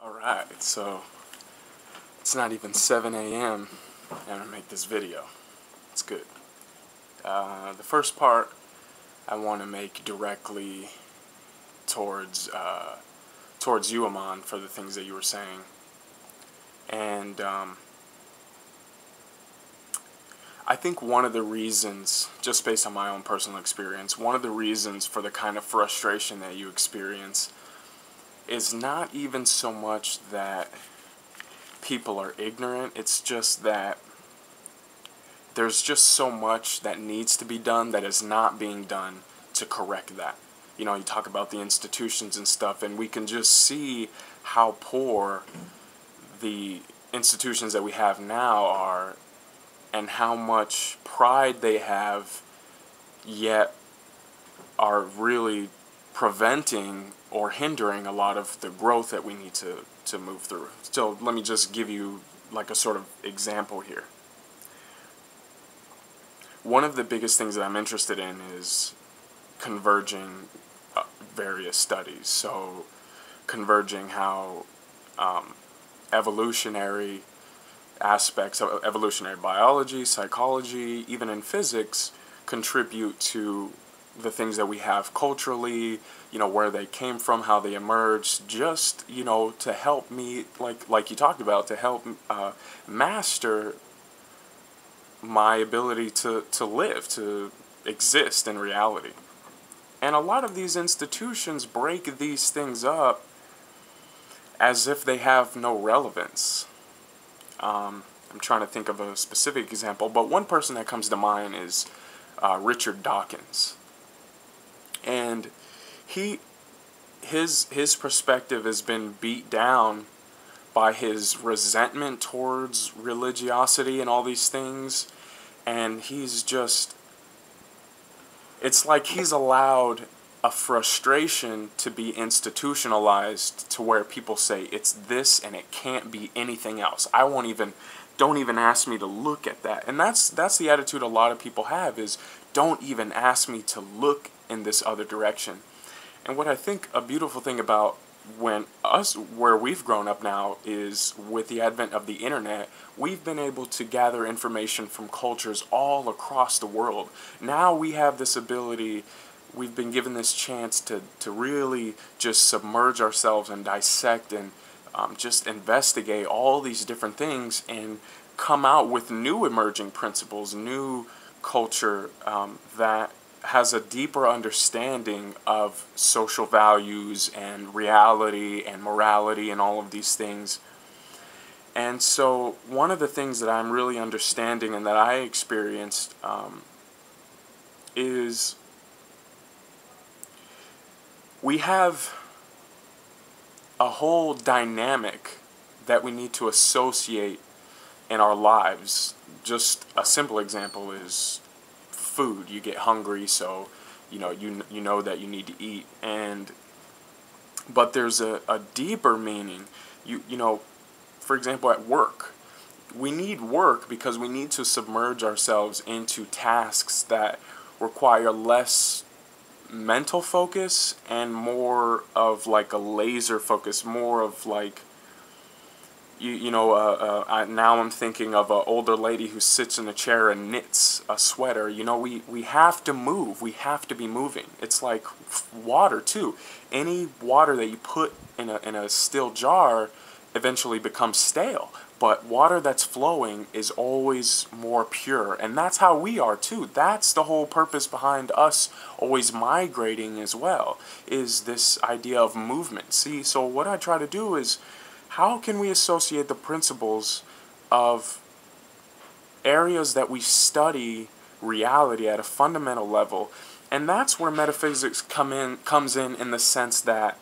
Alright, so it's not even 7 a.m. and I'm going to make this video. It's good. The first part I want to make directly towards you, Aman, for the things that you were saying. And I think one of the reasons, just based on my own personal experience, one of the reasons for the kind of frustration that you experience is not even so much that people are ignorant, it's just that there's just so much that needs to be done that is not being done to correct that. You know, you talk about the institutions and stuff, and we can just see how poor the institutions that we have now are and how much pride they have, yet are really preventing or hindering a lot of the growth that we need to move through. So let me just give you like a sort of example here. One of the biggest things that I'm interested in is converging various studies. So converging how evolutionary aspects of evolutionary biology, psychology, even in physics, contribute to the things that we have culturally, you know, where they came from, how they emerged, just, you know, to help me, like you talked about, to help master my ability to live, to exist in reality. And a lot of these institutions break these things up as if they have no relevance. I'm trying to think of a specific example, but one person that comes to mind is Richard Dawkins. And his perspective has been beat down by his resentment towards religiosity and all these things, and it's like he's allowed a frustration to be institutionalized to where people say it's this and it can't be anything else. Don't even ask me to look at that. And that's the attitude a lot of people have, is don't even ask me to look in this other direction. And what I think a beautiful thing about where we've grown up now is with the advent of the internet, we've been able to gather information from cultures all across the world. Now we have this ability, we've been given this chance to really just submerge ourselves and dissect and just investigate all these different things and come out with new emerging principles, new culture that has a deeper understanding of social values and reality and morality and all of these things. And so one of the things that I'm really understanding and that I experienced is we have a whole dynamic that we need to associate in our lives. Just a simple example is food. You get hungry, so you know that you need to eat. But there's a deeper meaning. You know, for example, at work, we need work because we need to submerge ourselves into tasks that require less mental focus and more of like a laser focus, more of like now I'm thinking of an older lady who sits in a chair and knits a sweater. You know, we have to move. We have to be moving. It's like water too. Any water that you put in a still jar eventually becomes stale. But water that's flowing is always more pure. And that's how we are too. That's the whole purpose behind us always migrating as well, is this idea of movement. See, so what I try to do is, how can we associate the principles of areas that we study reality at a fundamental level? And that's where metaphysics comes in the sense that,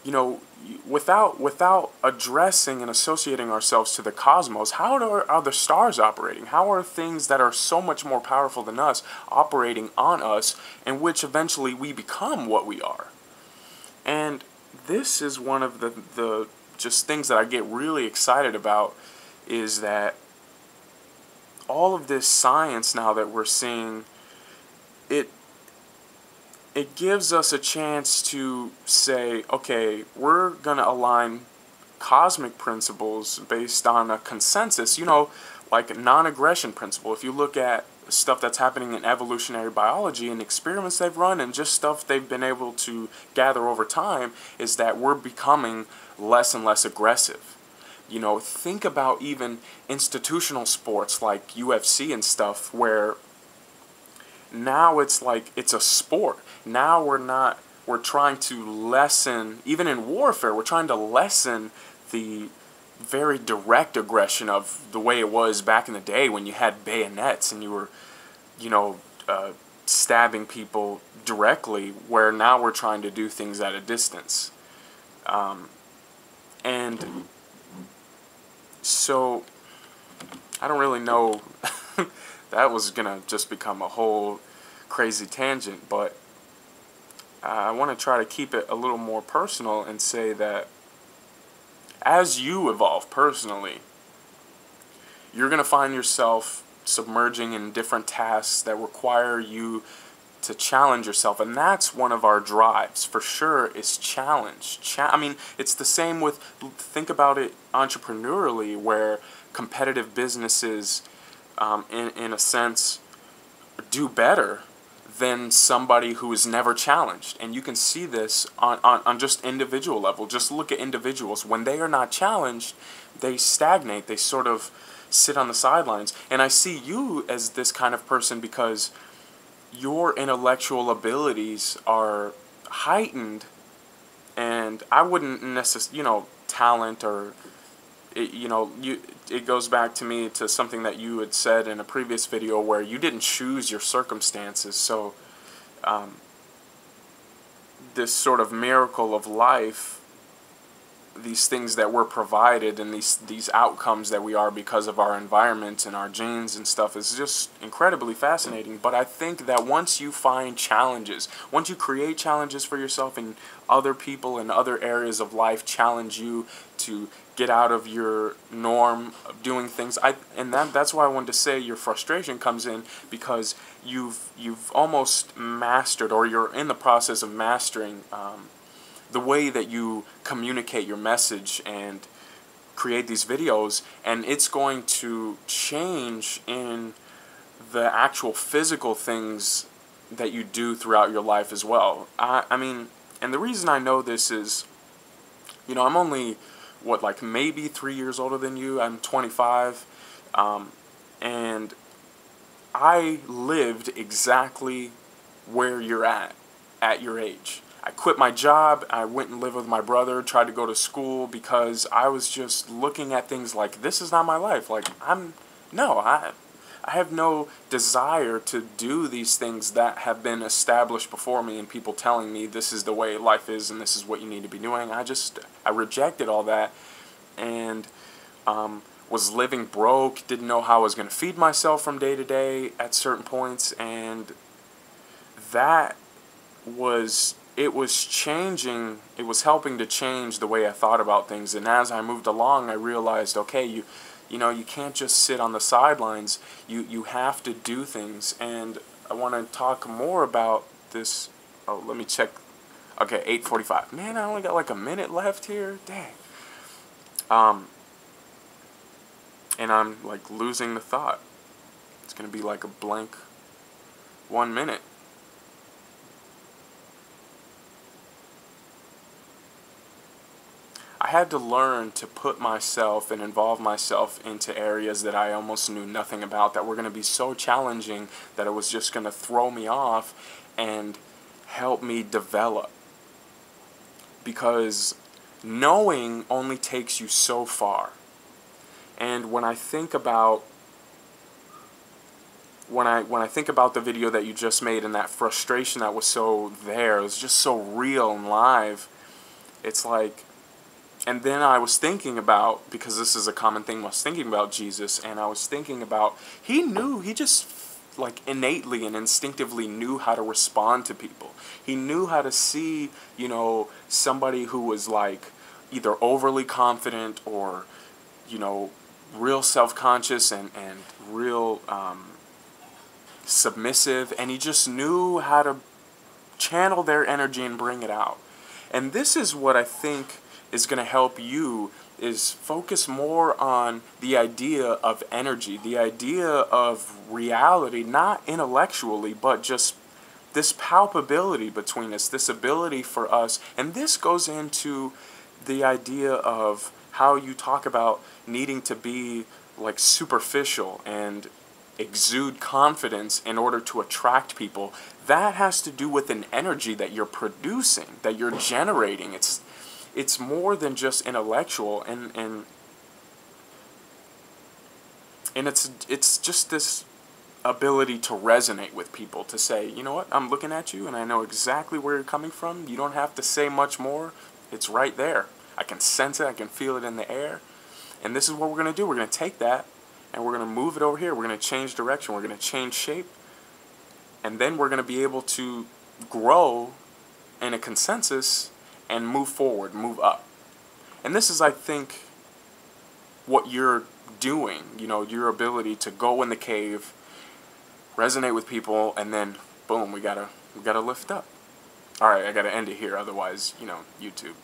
you know, without addressing and associating ourselves to the cosmos, how are the stars operating? How are things that are so much more powerful than us operating on us, in which eventually we become what we are? And this is one of the just things that I get really excited about, is that all of this science now that we're seeing, it gives us a chance to say, okay, we're going to align cosmic principles based on a consensus, like non-aggression principle. If you look at stuff that's happening in evolutionary biology and experiments they've run and just stuff they've been able to gather over time, is that we're becoming less and less aggressive. Think about even institutional sports like UFC and stuff, where now it's like it's a sport. Now we're trying to lessen, even in warfare, we're trying to lessen the very direct aggression of the way it was back in the day when you had bayonets and you were, stabbing people directly, where now we're trying to do things at a distance. And so, I don't really know, that was going to just become a whole crazy tangent, but I want to try to keep it a little more personal and say that as you evolve personally, you're going to find yourself submerging in different tasks that require you to challenge yourself. And that's one of our drives, for sure, is challenge. I mean, it's the same with, think about it entrepreneurially, where competitive businesses, in a sense, do better than somebody who is never challenged. And you can see this on just individual level. Just look at individuals. When they are not challenged, they stagnate. They sort of sit on the sidelines. And I see you as this kind of person because your intellectual abilities are heightened, and I wouldn't necessarily, talent or, it goes back to me to something that you had said in a previous video where you didn't choose your circumstances. So this sort of miracle of life, these things that we're provided and these outcomes that we are because of our environment and our genes and stuff, is just incredibly fascinating. But I think that once you find challenges, once you create challenges for yourself, and other people in other areas of life challenge you to get out of your norm of doing things, that's why I wanted to say your frustration comes in, because you've almost mastered, or you're in the process of mastering, the way that you communicate your message and create these videos, and it's going to change in the actual physical things that you do throughout your life as well. I mean, and the reason I know this is, I'm only, maybe 3 years older than you. I'm 25, and I lived exactly where you're at your age. I quit my job, I went and lived with my brother, tried to go to school, because I was just looking at things like, this is not my life. I have no desire to do these things that have been established before me and people telling me this is the way life is and this is what you need to be doing. I rejected all that, and was living broke, didn't know how I was going to feed myself from day to day at certain points, and that was... it was changing, it was helping to change the way I thought about things. And as I moved along, I realized, okay, you can't just sit on the sidelines. You have to do things. And I want to talk more about this. Oh, let me check. Okay, 8:45. Man, I only got like a minute left here. Dang. And I'm like losing the thought. It's going to be like a blank 1 minute. I had to learn to put myself and involve myself into areas that I almost knew nothing about, that were going to be so challenging that it was just going to throw me off and help me develop. Because knowing only takes you so far. And when I think about when I think about the video that you just made and that frustration that was so there, it was just so real and live. It's like... And then I was thinking about, because this is a common thing, I was thinking about Jesus, and I was thinking about, he just innately and instinctively knew how to respond to people. He knew how to see, somebody who was either overly confident or, real self-conscious and real submissive, and he just knew how to channel their energy and bring it out. And this is what I think is going to help you, is focus more on the idea of energy, the idea of reality, not intellectually, but just this palpability between us, this ability for us. And this goes into the idea of how you talk about needing to be like superficial and exude confidence in order to attract people. That has to do with an energy that you're producing, that you're generating. It's more than just intellectual, and it's just this ability to resonate with people, to say, you know what, I'm looking at you and I know exactly where you're coming from. You don't have to say much more. It's right there. I can sense it. I can feel it in the air. And this is what we're going to do. We're going to take that and we're going to move it over here. We're going to change direction. We're going to change shape. And then we're going to be able to grow in a consensus and move forward, move up. And this is, I think, what you're doing, you know, your ability to go in the cave, resonate with people, and then boom, we gotta lift up. All right, I gotta end it here, otherwise, you know, YouTube.